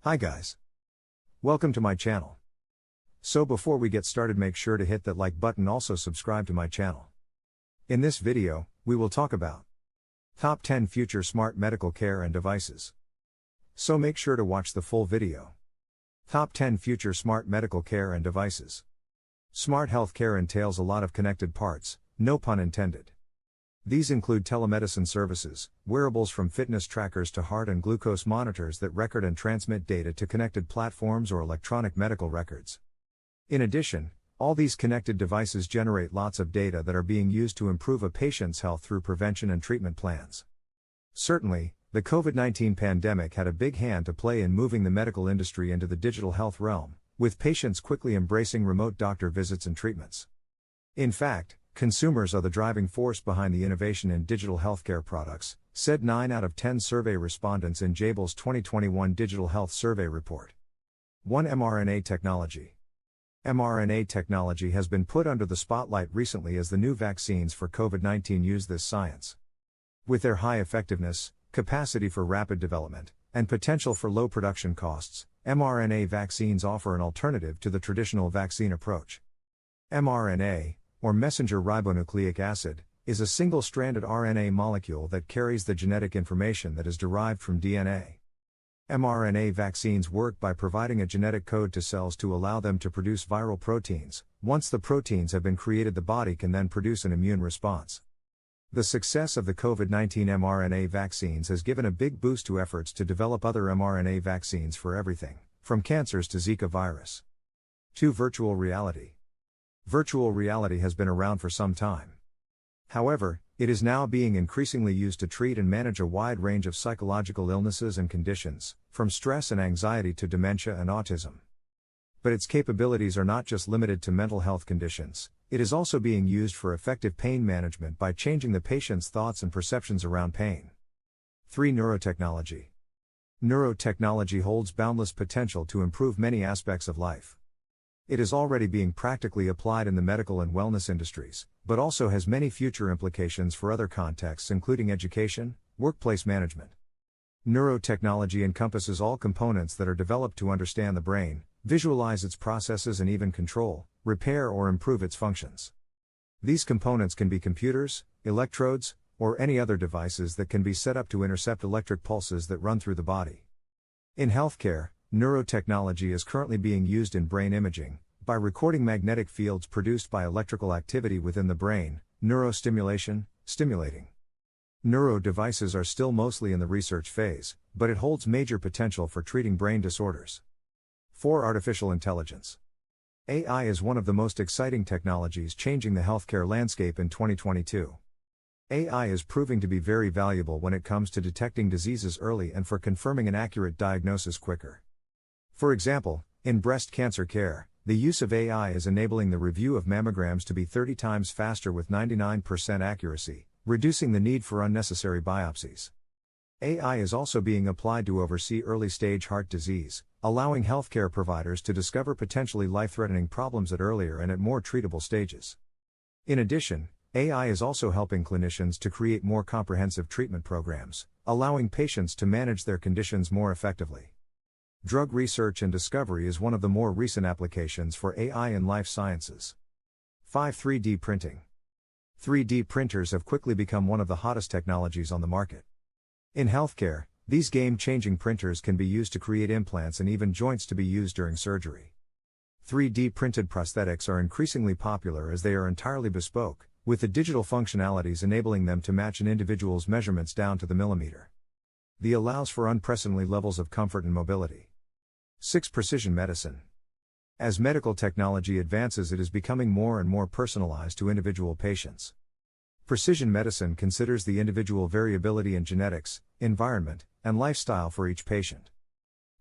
Hi guys. Welcome to my channel. So before we get started, make sure to hit that like button, also subscribe to my channel. In this video, we will talk about Top 10 Future Smart Medical Care and Devices. So make sure to watch the full video. Top 10 Future Smart Medical Care and Devices. Smart healthcare entails a lot of connected parts, no pun intended. These include telemedicine services, wearables from fitness trackers to heart and glucose monitors that record and transmit data to connected platforms or electronic medical records. In addition, all these connected devices generate lots of data that are being used to improve a patient's health through prevention and treatment plans. Certainly, the COVID-19 pandemic had a big hand to play in moving the medical industry into the digital health realm, with patients quickly embracing remote doctor visits and treatments. In fact, consumers are the driving force behind the innovation in digital healthcare products, said 9 out of 10 survey respondents in Jabil's 2021 Digital Health Survey report. 1. mRNA technology. mRNA technology has been put under the spotlight recently as the new vaccines for COVID-19 use this science. With their high effectiveness, capacity for rapid development, and potential for low production costs, mRNA vaccines offer an alternative to the traditional vaccine approach. mRNA, or messenger ribonucleic acid, is a single-stranded RNA molecule that carries the genetic information that is derived from DNA. mRNA vaccines work by providing a genetic code to cells to allow them to produce viral proteins. Once the proteins have been created, the body can then produce an immune response. The success of the COVID-19 mRNA vaccines has given a big boost to efforts to develop other mRNA vaccines for everything, from cancers to Zika virus. 2. Virtual reality. Virtual reality has been around for some time. However, it is now being increasingly used to treat and manage a wide range of psychological illnesses and conditions, from stress and anxiety to dementia and autism. But its capabilities are not just limited to mental health conditions, it is also being used for effective pain management by changing the patient's thoughts and perceptions around pain. 3. Neurotechnology. Neurotechnology holds boundless potential to improve many aspects of life. It is already being practically applied in the medical and wellness industries, but also has many future implications for other contexts including education, workplace management. Neurotechnology encompasses all components that are developed to understand the brain, visualize its processes and even control, repair or improve its functions. These components can be computers, electrodes, or any other devices that can be set up to intercept electric pulses that run through the body. In healthcare, neurotechnology is currently being used in brain imaging, by recording magnetic fields produced by electrical activity within the brain, neurostimulation, stimulating. Neuro devices are still mostly in the research phase, but it holds major potential for treating brain disorders. 4. Artificial intelligence. AI is one of the most exciting technologies changing the healthcare landscape in 2022. AI is proving to be very valuable when it comes to detecting diseases early and for confirming an accurate diagnosis quicker. For example, in breast cancer care, the use of AI is enabling the review of mammograms to be 30 times faster with 99% accuracy, reducing the need for unnecessary biopsies. AI is also being applied to oversee early-stage heart disease, allowing healthcare providers to discover potentially life-threatening problems at earlier and at more treatable stages. In addition, AI is also helping clinicians to create more comprehensive treatment programs, allowing patients to manage their conditions more effectively. Drug research and discovery is one of the more recent applications for AI in life sciences. 5. 3D printing. 3D printers have quickly become one of the hottest technologies on the market. In healthcare, these game-changing printers can be used to create implants and even joints to be used during surgery. 3D printed prosthetics are increasingly popular as they are entirely bespoke, with the digital functionalities enabling them to match an individual's measurements down to the millimeter. This allows for unprecedented levels of comfort and mobility. 6. Precision medicine. As medical technology advances, it is becoming more and more personalized to individual patients. Precision medicine considers the individual variability in genetics, environment, and lifestyle for each patient.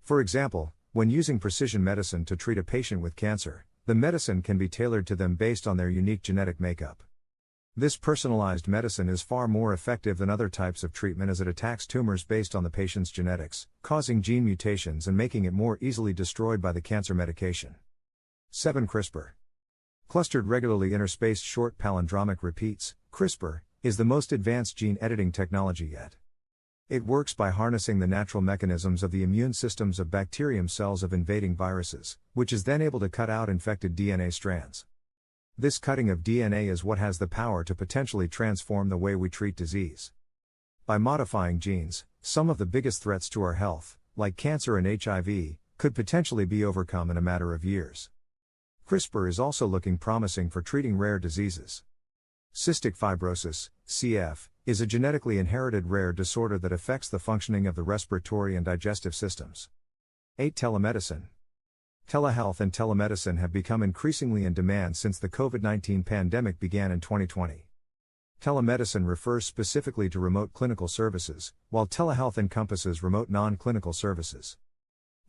For example, when using precision medicine to treat a patient with cancer, the medicine can be tailored to them based on their unique genetic makeup. This personalized medicine is far more effective than other types of treatment as it attacks tumors based on the patient's genetics, causing gene mutations and making it more easily destroyed by the cancer medication. 7. CRISPR. Clustered regularly interspaced short palindromic repeats, CRISPR, is the most advanced gene editing technology yet. It works by harnessing the natural mechanisms of the immune systems of bacterium cells of invading viruses, which is then able to cut out infected DNA strands. This cutting of DNA is what has the power to potentially transform the way we treat disease. By modifying genes, some of the biggest threats to our health, like cancer and HIV, could potentially be overcome in a matter of years. CRISPR is also looking promising for treating rare diseases. Cystic fibrosis, CF, is a genetically inherited rare disorder that affects the functioning of the respiratory and digestive systems. 8. Telemedicine. Telehealth and telemedicine have become increasingly in demand since the COVID-19 pandemic began in 2020. Telemedicine refers specifically to remote clinical services, while telehealth encompasses remote non-clinical services.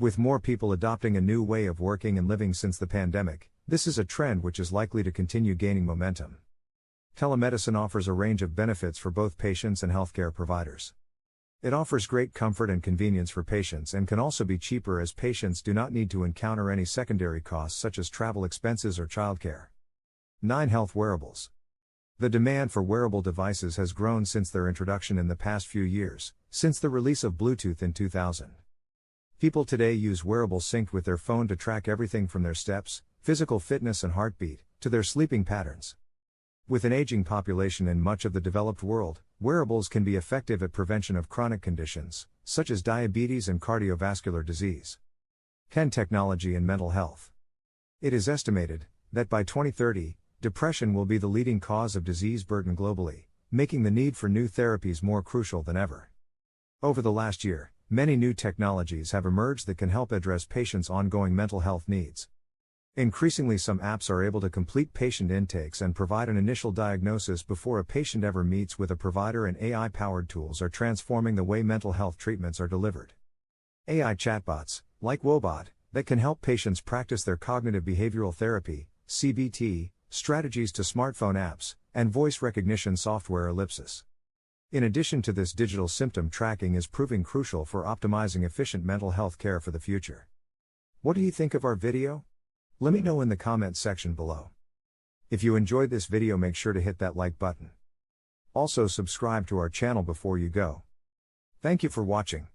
With more people adopting a new way of working and living since the pandemic, this is a trend which is likely to continue gaining momentum. Telemedicine offers a range of benefits for both patients and healthcare providers. It offers great comfort and convenience for patients and can also be cheaper as patients do not need to encounter any secondary costs such as travel expenses or childcare. 9. Health wearables. The demand for wearable devices has grown since their introduction in the past few years, since the release of Bluetooth in 2000. People today use wearables synced with their phone to track everything from their steps, physical fitness and heartbeat, to their sleeping patterns. With an aging population in much of the developed world, wearables can be effective at prevention of chronic conditions, such as diabetes and cardiovascular disease. 10. Technology and mental health. It is estimated that by 2030, depression will be the leading cause of disease burden globally, making the need for new therapies more crucial than ever. Over the last year, many new technologies have emerged that can help address patients' ongoing mental health needs. Increasingly, some apps are able to complete patient intakes and provide an initial diagnosis before a patient ever meets with a provider, and AI-powered tools are transforming the way mental health treatments are delivered. AI chatbots, like Wobot, that can help patients practice their cognitive behavioral therapy, CBT, strategies to smartphone apps, and voice recognition software Ellipsis. In addition to this, digital symptom tracking is proving crucial for optimizing efficient mental health care for the future. What do you think of our video? Let me know in the comments section below. If you enjoyed this video, make sure to hit that like button. Also, subscribe to our channel before you go. Thank you for watching.